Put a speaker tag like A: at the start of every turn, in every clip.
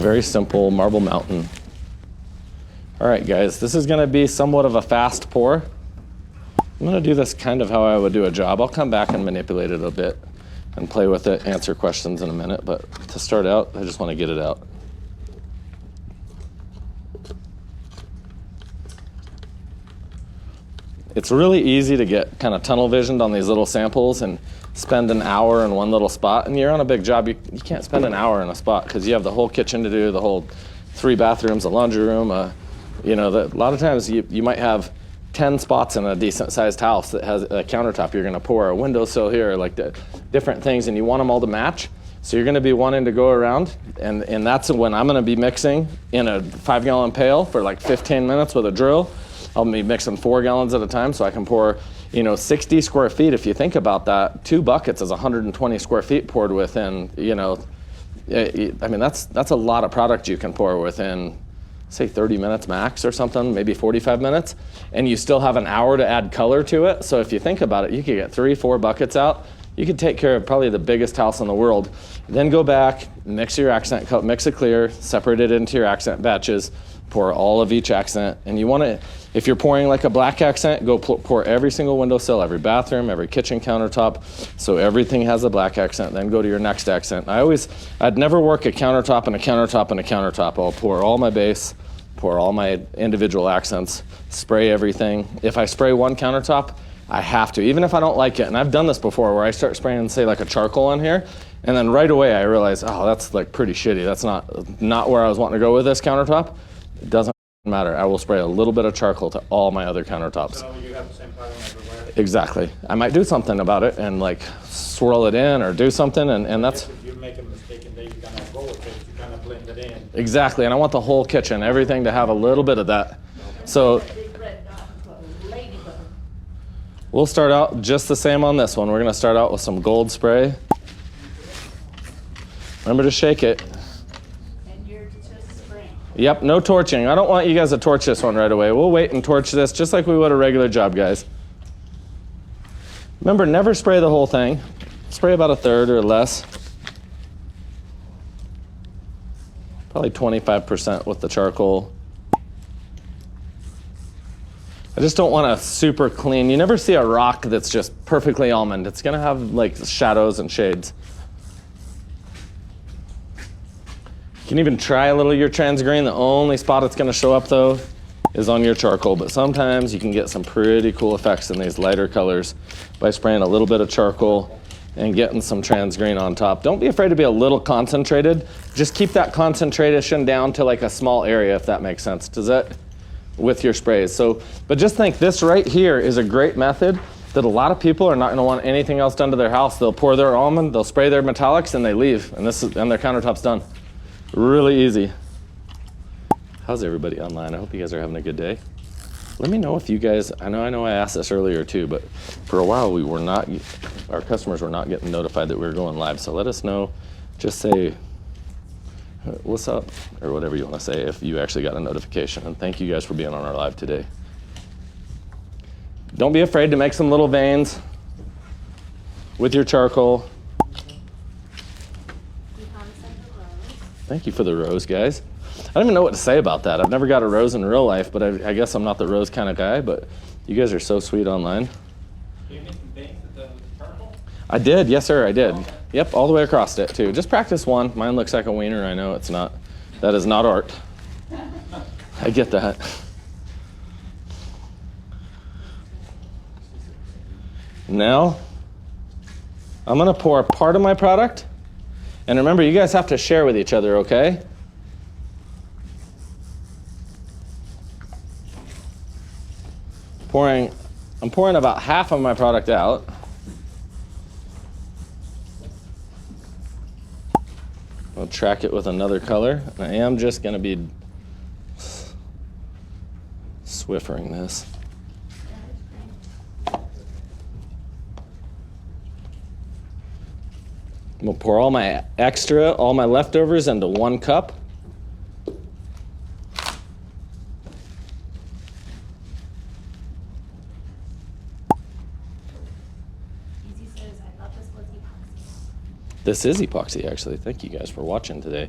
A: very simple marble mountain. All right, guys, this is gonna be somewhat of a fast pour. I'm gonna do this kind of how I would do a job. I'll come back and manipulate it a bit and play with it, answer questions in a minute, but to start out, I just wanna get it out. It's really easy to get kind of tunnel visioned on these little samples and spend an hour in one little spot. And you're on a big job, you can't spend an hour in a spot because you have the whole kitchen to do, the whole 3 bathrooms, a laundry room. A lot of times you might have 10 spots in a decent sized house that has a countertop. You're gonna pour a windowsill here, like the different things, and you want them all to match. So you're gonna be wanting to go around, and that's when I'm gonna be mixing in a 5-gallon pail for like 15 minutes with a drill. I'll be mixing 4 gallons at a time so I can pour, 60 square feet. If you think about that, 2 buckets is 120 square feet poured within, that's a lot of product you can pour within, say 30 minutes max or something, maybe 45 minutes. And you still have an hour to add color to it. So if you think about it, you could get 3-4 buckets out. You could take care of probably the biggest house in the world. Then go back, mix your accent coat, mix it clear, separate it into your accent batches, pour all of each accent. And you want to, if you're pouring like a black accent, go pour every single windowsill, every bathroom, every kitchen countertop, so everything has a black accent. Then go to your next accent. I'd never work a countertop and a countertop and a countertop. I'll pour all my base, pour all my individual accents, spray everything. If I spray one countertop, I have to, even if I don't like it. And I've done this before where I start spraying, say, like a charcoal on here, and then right away I realize, oh, that's like pretty shitty. That's not where I was wanting to go with this countertop. It doesn't matter. I will spray a little bit of charcoal to all my other countertops.
B: So you have the same pattern everywhere?
A: Exactly. I might do something about it and like swirl it in or do something, and that's...
B: If you make a mistake and then you're gonna go with it, you kind of blend it in.
A: Exactly, and I want the whole kitchen, everything to have a little bit of that. So we'll start out just the same on this one. We're gonna start out with some gold spray. Remember to shake it. Yep, no torching. I don't want you guys to torch this one right away. We'll wait and torch this just like we would a regular job, guys. Remember, never spray the whole thing. Spray about 1/3 or less. Probably 25% with the charcoal. I just don't want a super clean. You never see a rock that's just perfectly almond. It's gonna have like shadows and shades. You can even try a little of your transgreen. The only spot it's gonna show up though is on your charcoal, but sometimes you can get some pretty cool effects in these lighter colors by spraying a little bit of charcoal and getting some transgreen on top. Don't be afraid to be a little concentrated. Just keep that concentration down to like a small area, if that makes sense. Does that, with your sprays? So, but just think this right here is a great method that a lot of people are not gonna want anything else done to their house. They'll pour their almond, they'll spray their metallics, and they leave, and their countertop's done. Really easy. How's everybody online? I hope you guys are having a good day. Let me know if you guys, I know I asked this earlier too, but for a while our customers were not getting notified that we were going live. So let us know, just say, what's up? Or whatever you want to say if you actually got a notification. And thank you guys for being on our live today. Don't be afraid to make some little veins with your charcoal. Thank you for the rose, guys. I don't even know what to say about that. I've never got a rose in real life, but I guess I'm not the rose kind of guy, but you guys are so sweet online.
B: Do you make some veins with the charcoal?
A: I did, yes sir, I did. Yep, all the way across it too. Just practice one. Mine looks like a wiener, I know it's not. That is not art. I get that. Now, I'm gonna pour part of my product. And remember, you guys have to share with each other, okay? I'm pouring about half of my product out. I'll track it with another color. And I am just gonna be Swiffering this. I'm gonna pour all my leftovers into 1 cup. This is epoxy, actually. Thank you guys for watching today.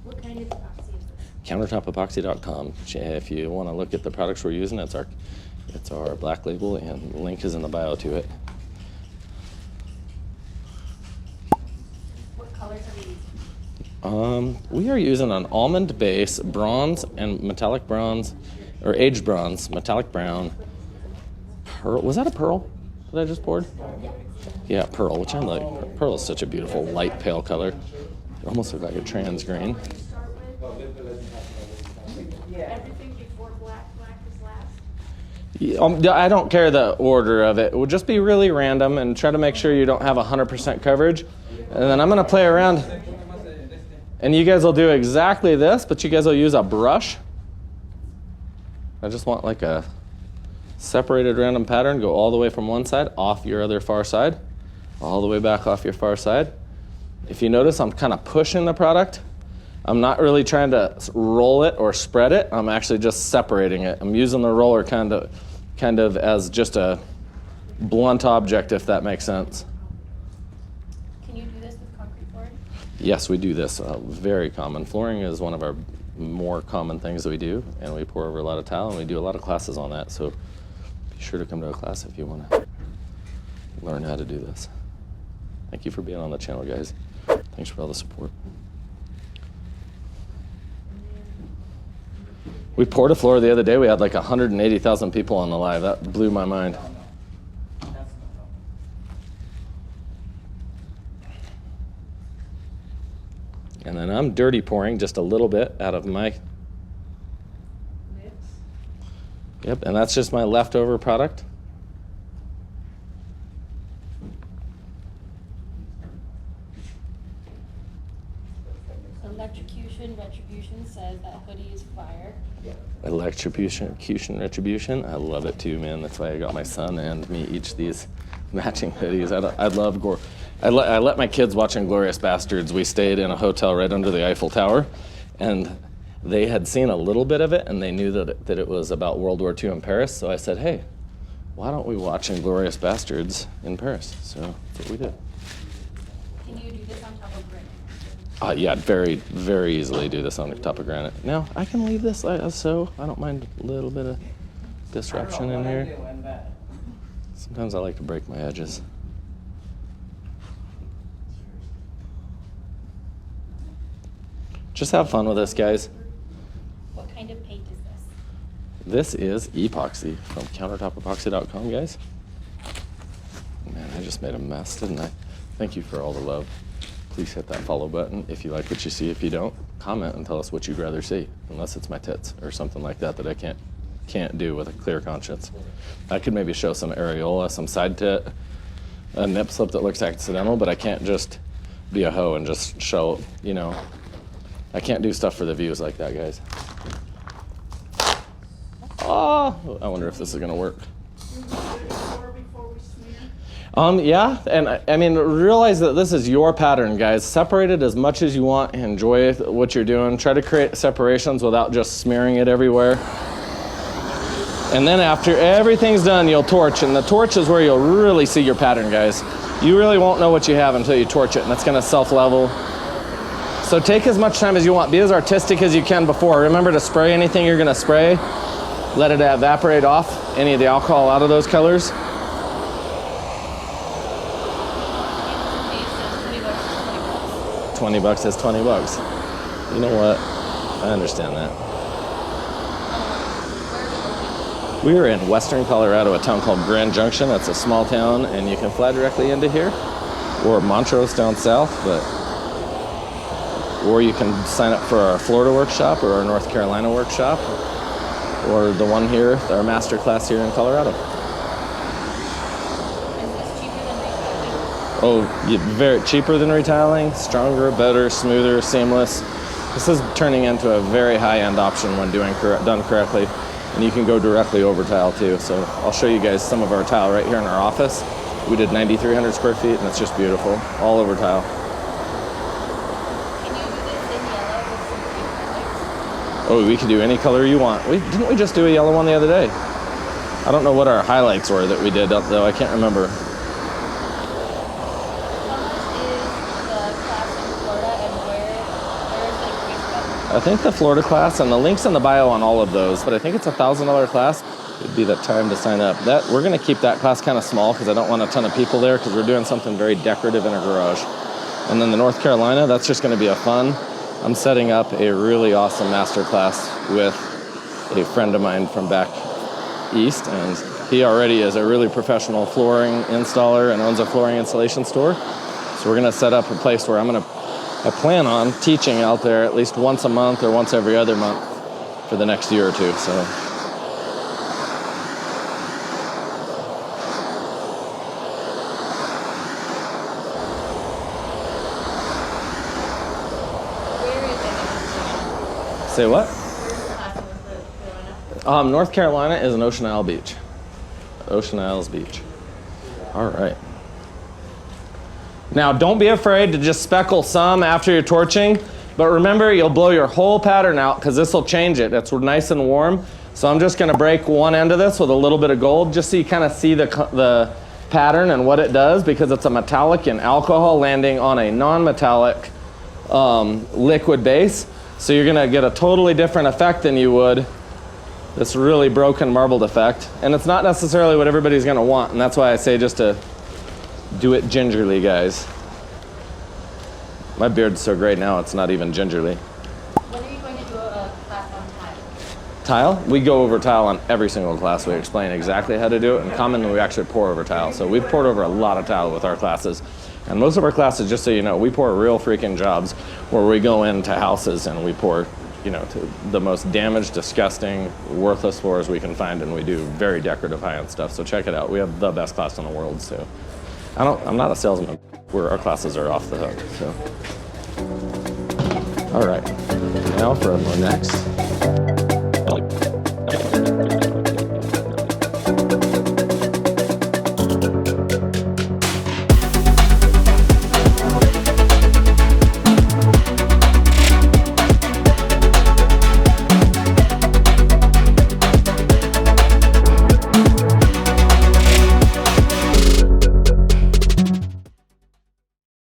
C: What kind of epoxy is this?
A: Countertopepoxy.com. If you want to look at the products we're using, it's our black label, and the link is in the bio to it.
C: What colors are we using?
A: We are using an almond base, bronze and metallic bronze, or aged bronze, metallic brown. Pearl, was that a pearl that I just poured? Yeah, pearl, which I like. Pearl is such a beautiful light pale color. It almost looks like a trans green.
C: Everything before black is last?
A: Yeah, I don't care the order of it. It would just be really random and try to make sure you don't have 100% coverage. And then I'm gonna play around. And you guys will do exactly this, but you guys will use a brush. I just want like a separated random pattern. Go all the way from one side, off your other far side, all the way back off your far side. If you notice, I'm kind of pushing the product. I'm not really trying to roll it or spread it. I'm actually just separating it. I'm using the roller kind of as just a blunt object, if that makes sense.
C: Can you do this with concrete flooring?
A: Yes, we do this. Very common. Flooring is one of our more common things that we do, and we pour over a lot of tile, and we do a lot of classes on that. So be sure to come to a class if you want to learn how to do this. Thank you for being on the channel, guys. Thanks for all the support. We poured a floor the other day. We had like 180,000 people on the live. That blew my mind. And then I'm dirty pouring just a little bit out of my... Yep, and that's just my leftover product.
C: Electrocution Retribution says that hoodie is fire.
A: Electrocution Retribution. I love it too, man. That's why I got my son and me each these matching hoodies. I love gore. I let my kids watch Inglourious Bastards. We stayed in a hotel right under the Eiffel Tower, and they had seen a little bit of it, and they knew that it was about World War II in Paris. So I said, hey, why don't we watch Inglourious Bastards in Paris? So that's what we did.
C: Can you do this on top of granite?
A: Yeah, very, very easily do this on top of granite. Now, I can leave this so. I don't mind a little bit of disruption in here. Sometimes I like to break my edges. Just have fun with this, guys.
C: What kind of paint is
A: This
C: this?
A: is epoxy from countertopepoxy.com, guys. Man, I just made a mess, didn't I? Thank you for all the love. Please hit that follow button if you like what you see. If you don't, comment and tell us what you'd rather see, unless it's my tits or something like that that I can't do with a clear conscience. I could maybe show some areola, some side tit, a nip slip that looks accidental, but I can't just be a hoe and just show, you know, I can't do stuff for the views like that, guys. Oh, I wonder if this is gonna work. Yeah, and I mean, realize that this is your pattern, guys. Separate it as much as you want. Enjoy what you're doing. Try to create separations without just smearing it everywhere. And then after everything's done, you'll torch, and the torch is where you'll really see your pattern, guys. You really won't know what you have until you torch it, and it's gonna self-level. So take as much time as you want. Be as artistic as you can before. Remember to spray anything you're gonna spray. Let it evaporate off any of the alcohol out of those colors. $20 is $20. You know what? I understand that. We are in western Colorado, a town called Grand Junction. It's a small town, and you can fly directly into here, or Montrose down south, or you can sign up for our Florida workshop or our North Carolina workshop, or the one here, our master class here in Colorado. Oh, very cheaper than retiling, stronger, better, smoother, seamless. This is turning into a very high-end option when done correctly. And you can go directly over tile too. So I'll show you guys some of our tile right here in our office. We did 9,300 square feet, and it's just beautiful, all over tile.
C: Can you do this in yellow with some green highlights?
A: Oh, we can do any color you want. Didn't we just do a yellow one the other day? I don't know what our highlights were that we did, though. I can't remember. I think the Florida class, and the link's in the bio on all of those, but I think it's a $1,000 class. It'd be the time to sign up. We're gonna keep that class kind of small because I don't want a ton of people there because we're doing something very decorative in a garage. And then the North Carolina, that's just gonna be a fun. I'm setting up a really awesome master class with a friend of mine from back east, and he already is a really professional flooring installer and owns a flooring installation store. So we're gonna set up a place where I plan on teaching out there at least once a month or once every other month for the next year or two. So. Say what? North Carolina is in Ocean Isle Beach. Ocean Isles Beach. All right. Now, don't be afraid to just speckle some after you're torching, but remember, you'll blow your whole pattern out because this will change it. It's nice and warm. So I'm just gonna break one end of this with a little bit of gold just so you kind of see the pattern and what it does, because it's a metallic and alcohol landing on a non-metallic liquid base. So you're gonna get a totally different effect than you would this really broken marbled effect. And it's not necessarily what everybody's gonna want, and that's why I say just to do it gingerly, guys. My beard's so great now, it's not even gingerly.
C: When are you going to do a class on tile?
A: Tile? We go over tile on every single class. We explain exactly how to do it. In common, we actually pour over tile. So we've poured over a lot of tile with our classes. And most of our classes, just so you know, we pour real freaking jobs where we go into houses and we pour, to the most damaged, disgusting, worthless floors we can find, and we do very decorative high-end stuff. So check it out. We have the best class in the world, so. I'm not a salesman. Our classes are off the hook, so. All right, now for our next.